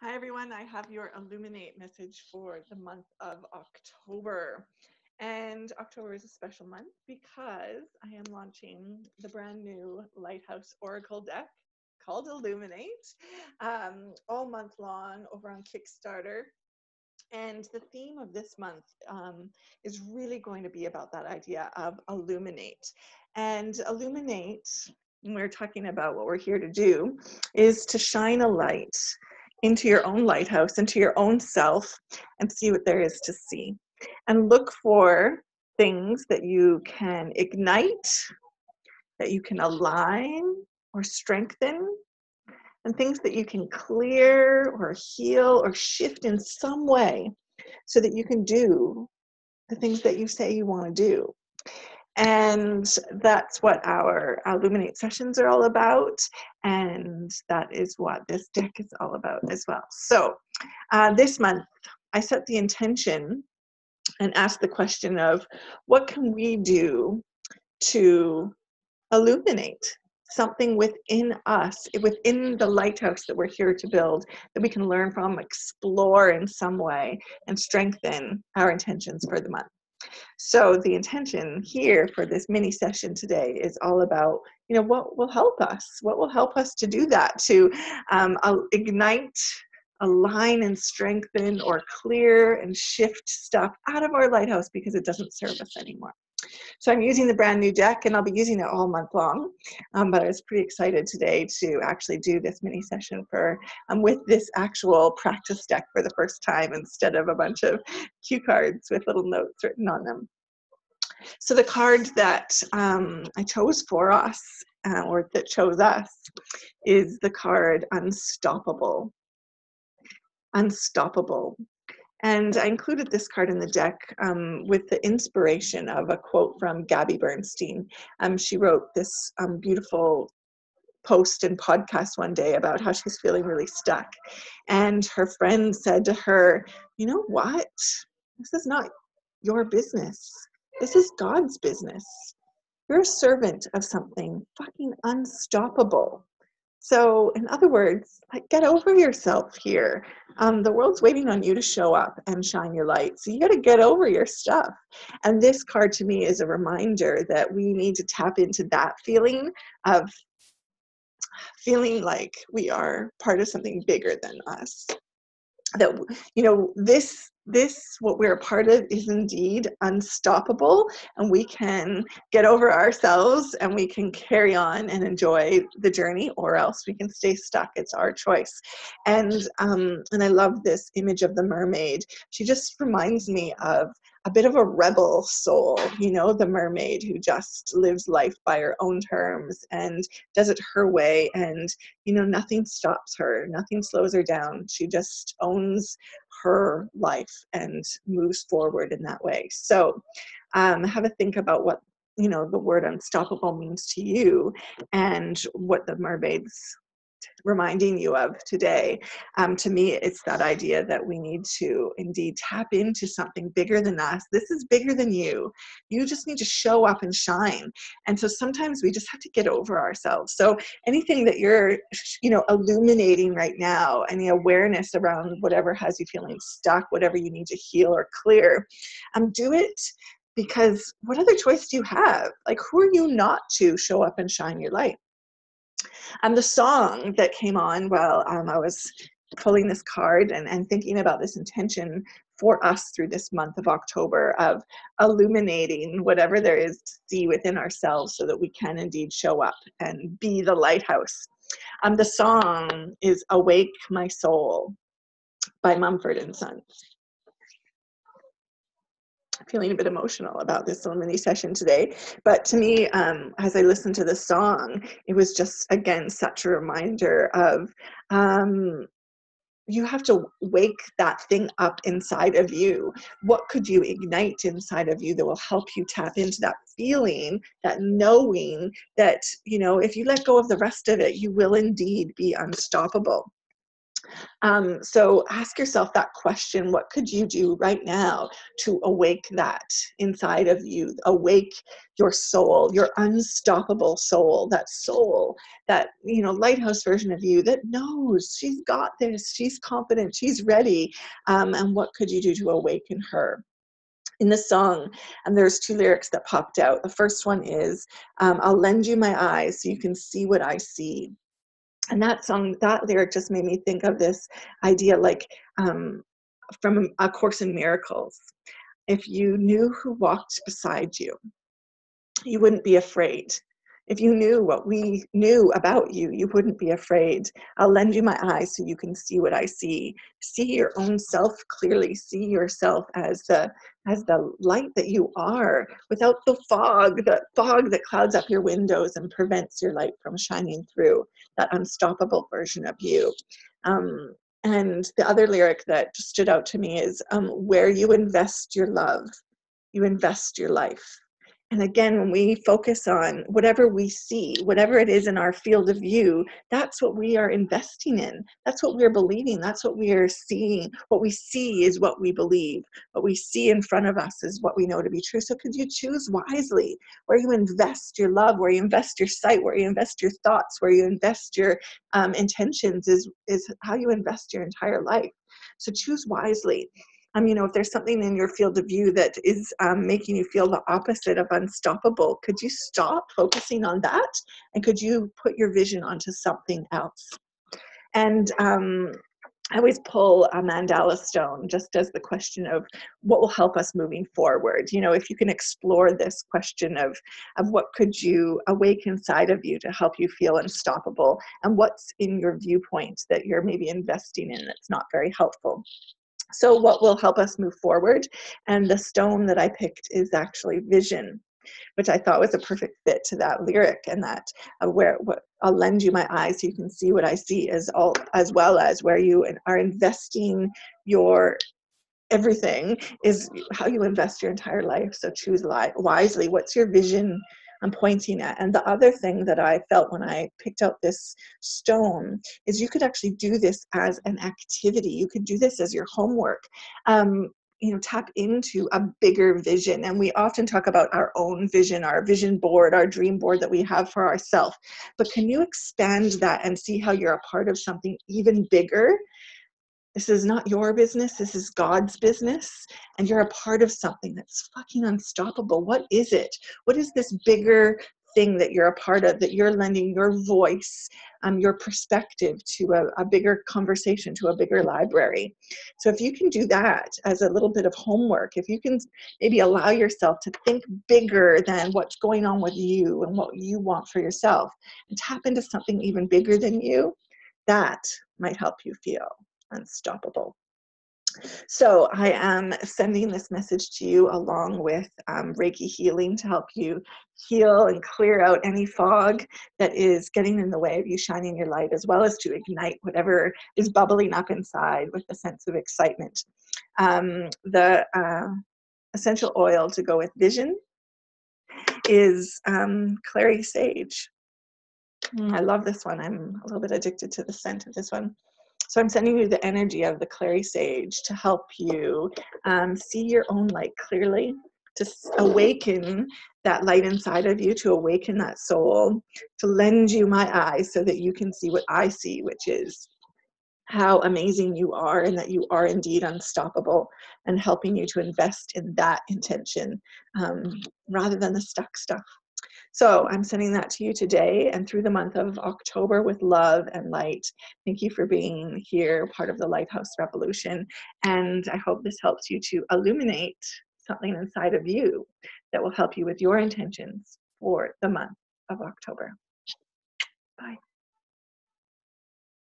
Hi everyone, I have your Illuminate message for the month of October. And October is a special month because I am launching the brand new Lighthouse Oracle deck called Illuminate all month long over on Kickstarter. And the theme of this month is really going to be about that idea of illuminate. And illuminate, when we're talking about what we're here to do, is to shine a light into your own lighthouse, into your own self, and see what there is to see. And look for things that you can ignite, that you can align or strengthen, and things that you can clear or heal or shift in some way so that you can do the things that you say you want to do. And that's what our Illuminate sessions are all about. And that is what this deck is all about as well. So this month, I set the intention and asked the question of what can we do to illuminate something within us, within the lighthouse that we're here to build, that we can learn from, explore in some way, and strengthen our intentions for the month. So the intention here for this mini session today is all about, what will help us? What will help us to do that, to ignite, align and strengthen, or clear and shift stuff out of our lighthouse because it doesn't serve us anymore. So I'm using the brand new deck, and I'll be using it all month long. But I was pretty excited today to actually do this mini session with this actual practice deck for the first time instead of a bunch of cue cards with little notes written on them. So the card that I chose for us, or that chose us, is the card Unstoppable. Unstoppable. And I included this card in the deck with the inspiration of a quote from Gabby Bernstein. She wrote this beautiful post and podcast one day about how she's feeling really stuck. And her friend said to her, you know what? This is not your business. This is God's business. You're a servant of something fucking unstoppable. So, in other words, get over yourself here. The world's waiting on you to show up and shine your light. So you got to get over your stuff. And this card to me is a reminder that we need to tap into that feeling of feeling like we are part of something bigger than us. That, this what we're a part of is indeed unstoppable, and we can get over ourselves and we can carry on and enjoy the journey, or else we can stay stuck. It's our choice. And I love this image of the mermaid. She just reminds me of a bit of a rebel soul, the mermaid who just lives life by her own terms and does it her way, and nothing stops her, nothing slows her down. She just owns her life and moves forward in that way. So have a think about what the word unstoppable means to you, and what the mermaid's reminding you of today. To me, it's that idea that we need to indeed tap into something bigger than us. This is bigger than you. You just need to show up and shine. And so sometimes we just have to get over ourselves. So anything that you're, illuminating right now, any awareness around whatever has you feeling stuck, whatever you need to heal or clear, do it. Because what other choice do you have? Like, who are you not to show up and shine your light? And the song that came on while I was pulling this card and thinking about this intention for us through this month of October of illuminating whatever there is to see within ourselves so that we can indeed show up and be the lighthouse. The song is Awake My Soul by Mumford and Sons. Feeling a bit emotional about this little mini session today, but to me, as I listened to the song, it was just, again, such a reminder of you have to wake that thing up inside of you. What could you ignite inside of you that will help you tap into that feeling, that knowing that, if you let go of the rest of it, you will indeed be unstoppable. So ask yourself that question: what could you do right now to awake that inside of you? Awake your soul, your unstoppable soul, that soul, that, you know, lighthouse version of you that knows she's got this, she's confident, she's ready. And what could you do to awaken her? In the song, and there's two lyrics that popped out. The first one is, I'll lend you my eyes so you can see what I see. And that song, that lyric just made me think of this idea, like, from A Course in Miracles. If you knew who walked beside you, you wouldn't be afraid. If you knew what we knew about you, you wouldn't be afraid. I'll lend you my eyes so you can see what I see. See your own self clearly. See yourself as the light that you are, without the fog that clouds up your windows and prevents your light from shining through, that unstoppable version of you. And the other lyric that just stood out to me is, where you invest your love, you invest your life. And again, when we focus on whatever we see, whatever it is in our field of view, that's what we are investing in. That's what we're believing. That's what we are seeing. What we see is what we believe. What we see in front of us is what we know to be true. So could you choose wisely where you invest your love, where you invest your sight, where you invest your thoughts, where you invest your intentions is how you invest your entire life. So choose wisely. You know, if there's something in your field of view that is making you feel the opposite of unstoppable, could you stop focusing on that? And could you put your vision onto something else? And I always pull a mandala stone just as the question of what will help us moving forward. You know, if you can explore this question of what could you awake inside of you to help you feel unstoppable, and what's in your viewpoint that you're maybe investing in that's not very helpful. So what will help us move forward? And the stone that I picked is actually vision, which I thought was a perfect fit to that lyric, and that I'll lend you my eyes so you can see what I see, as well as where you are investing your everything is how you invest your entire life. So choose wisely. What's your vision I'm pointing at? And the other thing that I felt when I picked out this stone is you could actually do this as an activity. You could do this as your homework. You know, tap into a bigger vision. And we often talk about our own vision, our vision board, our dream board that we have for ourselves. But can you expand that and see how you're a part of something even bigger? This is not your business. This is God's business. And you're a part of something that's fucking unstoppable. What is it? What is this bigger thing that you're a part of, that you're lending your voice, your perspective to a bigger conversation, to a bigger library? So if you can do that as a little bit of homework, if you can maybe allow yourself to think bigger than what's going on with you and what you want for yourself, and tap into something even bigger than you, that might help you feel unstoppable. So I am sending this message to you along with Reiki healing to help you heal and clear out any fog that is getting in the way of you shining your light, as well as to ignite whatever is bubbling up inside with a sense of excitement. The essential oil to go with vision is clary sage. I love this one. I'm a little bit addicted to the scent of this one. So I'm sending you the energy of the clary sage to help you see your own light clearly, to awaken that light inside of you, to awaken that soul, to lend you my eyes so that you can see what I see, which is how amazing you are, and that you are indeed unstoppable, and helping you to invest in that intention rather than the stuck stuff. So I'm sending that to you today and through the month of October with love and light. Thank you for being here, part of the Lighthouse Revolution. And I hope this helps you to illuminate something inside of you that will help you with your intentions for the month of October. Bye.